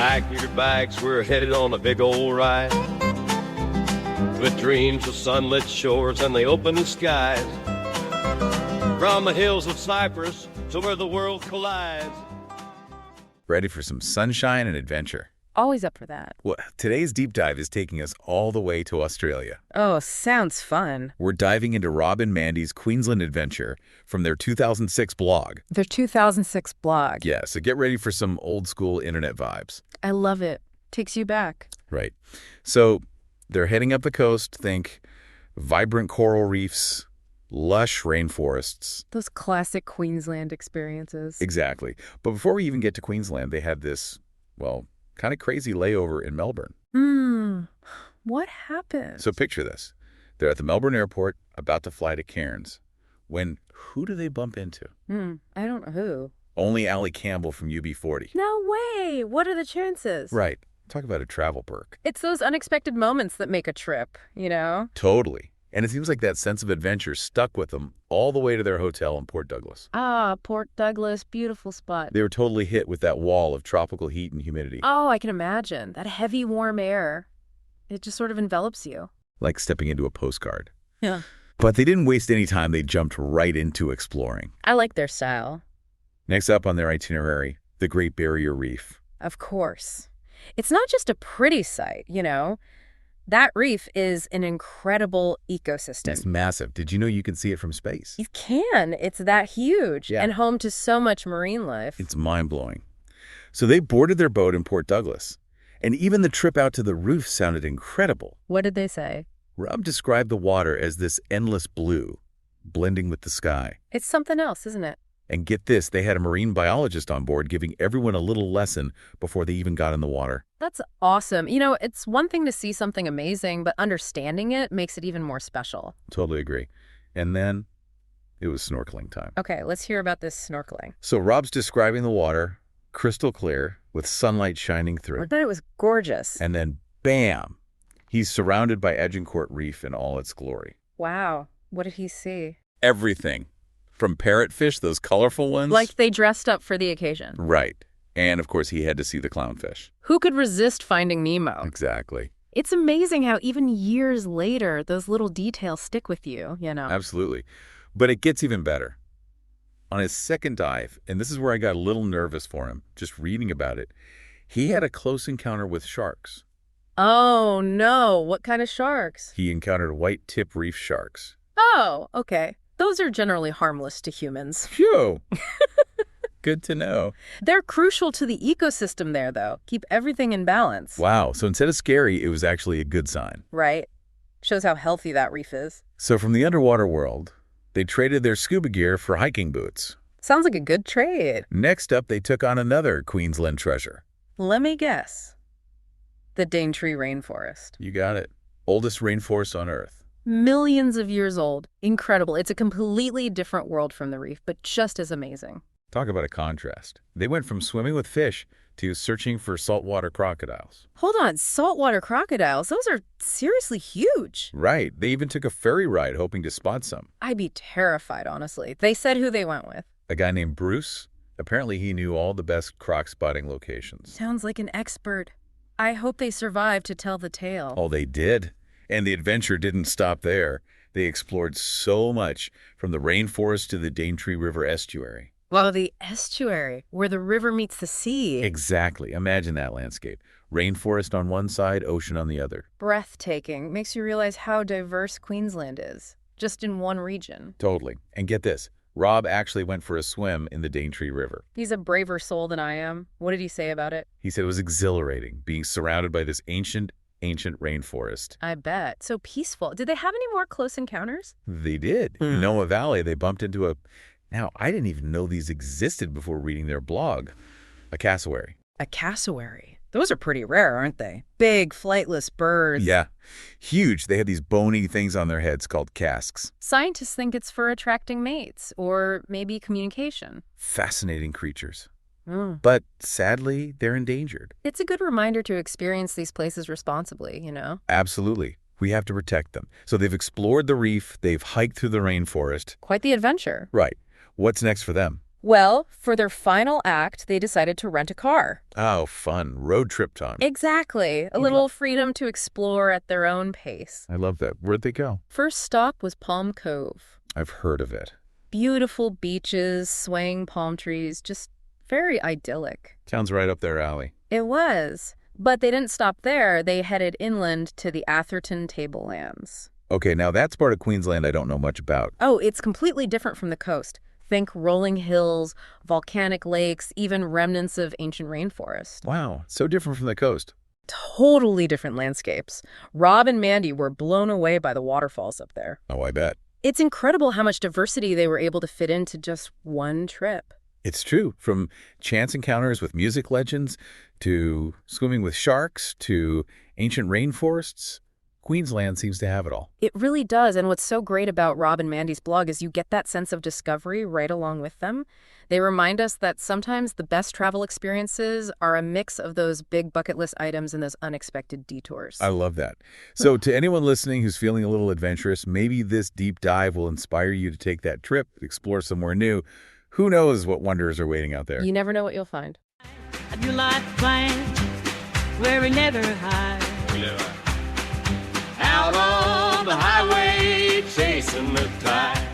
Pack your bags, we're headed on a big old ride, with dreams of sunlit shores and the open skies, from the hills of Cyprus to where the world collides. Ready for some sunshine and adventure? Always up for that. Well, today's deep dive is taking us all the way to Australia. Oh, sounds fun. We're diving into Rob and Mandy's Queensland adventure from their 2006 blog. Their 2006 blog. Yeah, so get ready for some old-school internet vibes. I love it. Takes you back. Right. So they're heading up the coast. Think vibrant coral reefs, lush rainforests. Those classic Queensland experiences. Exactly. But before we even get to Queensland, they had this, well, kind of crazy layover in Melbourne. What happened? So picture this. They're at the Melbourne airport, about to fly to Cairns. When who do they bump into? I don't know who. Only Allie Campbell from UB40. No way! What are the chances? Right. Talk about a travel perk. It's those unexpected moments that make a trip, you know? Totally. And it seems like that sense of adventure stuck with them all the way to their hotel in Port Douglas. Ah, Port Douglas, beautiful spot. They were totally hit with that wall of tropical heat and humidity. Oh, I can imagine. That heavy, warm air. It just sort of envelops you. Like stepping into a postcard. Yeah. But they didn't waste any time. They jumped right into exploring. I like their style. Next up on their itinerary, the Great Barrier Reef. Of course. It's not just a pretty sight, you know? That reef is an incredible ecosystem. It's massive. Did you know you can see it from space? You can. It's that huge. Yeah. And home to so much marine life. It's mind-blowing. So they boarded their boat in Port Douglas. And even the trip out to the reef sounded incredible. What did they say? Rob described the water as this endless blue, blending with the sky. It's something else, isn't it? And get this, they had a marine biologist on board giving everyone a little lesson before they even got in the water. That's awesome. You know, it's one thing to see something amazing, but understanding it makes it even more special. Totally agree. And then it was snorkeling time. Okay, let's hear about this snorkeling. So Rob's describing the water, crystal clear, with sunlight shining through. I bet it was gorgeous. And then, bam, he's surrounded by Agincourt Reef in all its glory. Wow. What did he see? Everything. From parrotfish, those colorful ones. Like they dressed up for the occasion. Right. And, of course, he had to see the clownfish. Who could resist Finding Nemo? Exactly. It's amazing how even years later, those little details stick with you, you know? Absolutely. But it gets even better. On his second dive, and this is where I got a little nervous for him, just reading about it, he had a close encounter with sharks. Oh, no. What kind of sharks? He encountered white-tip reef sharks. Oh, okay. Those are generally harmless to humans. Phew! Good to know. They're crucial to the ecosystem there, though. Keep everything in balance. Wow. So instead of scary, it was actually a good sign. Right. Shows how healthy that reef is. So from the underwater world, they traded their scuba gear for hiking boots. Sounds like a good trade. Next up, they took on another Queensland treasure. Let me guess. The Daintree Rainforest. You got it. Oldest rainforest on Earth. Millions of years old. Incredible. It's a completely different world from the reef, but just as amazing. Talk about a contrast. They went from swimming with fish to searching for saltwater crocodiles. Hold on, saltwater crocodiles? Those are seriously huge. Right. They even took a ferry ride hoping to spot some. I'd be terrified, honestly. They said who they went with. A guy named Bruce. Apparently he knew all the best croc spotting locations. Sounds like an expert. I hope they survived to tell the tale. Oh, they did. And the adventure didn't stop there. They explored so much, from the rainforest to the Daintree River estuary. Wow, the estuary, where the river meets the sea. Exactly. Imagine that landscape. Rainforest on one side, ocean on the other. Breathtaking. Makes you realize how diverse Queensland is, just in one region. Totally. And get this. Rob actually went for a swim in the Daintree River. He's a braver soul than I am. What did he say about it? He said it was exhilarating, being surrounded by this ancient rainforest. I bet. So peaceful. Did they have any more close encounters? They did. In Noah Valley, they bumped into a... Now, I didn't even know these existed before reading their blog. A cassowary. A cassowary? Those are pretty rare, aren't they? Big, flightless birds. Yeah. Huge. They had these bony things on their heads called casques. Scientists think it's for attracting mates, or maybe communication. Fascinating creatures. But sadly, they're endangered. It's a good reminder to experience these places responsibly, you know? Absolutely. We have to protect them. So they've explored the reef. They've hiked through the rainforest. Quite the adventure. Right. What's next for them? Well, for their final act, they decided to rent a car. Oh, fun. Road trip time. Exactly. A little freedom to explore at their own pace. I love that. Where'd they go? First stop was Palm Cove. I've heard of it. Beautiful beaches, swaying palm trees, just very idyllic. Sounds right up their alley. It was. But they didn't stop there. They headed inland to the Atherton Tablelands. Okay, now that's part of Queensland I don't know much about. Oh, it's completely different from the coast. Think rolling hills, volcanic lakes, even remnants of ancient rainforest. Wow, so different from the coast. Totally different landscapes. Rob and Mandy were blown away by the waterfalls up there. Oh, I bet. It's incredible how much diversity they were able to fit into just one trip. It's true. From chance encounters with music legends to swimming with sharks to ancient rainforests, Queensland seems to have it all. It really does, and what's so great about Rob and Mandy's blog is you get that sense of discovery right along with them. They remind us that sometimes the best travel experiences are a mix of those big bucket list items and those unexpected detours. I love that. So to anyone listening who's feeling a little adventurous, maybe this deep dive will inspire you to take that trip, explore somewhere new. Who knows what wonders are waiting out there? You never know what you'll find. I do like flying where we never hide. Out on the highway, chasing the tide.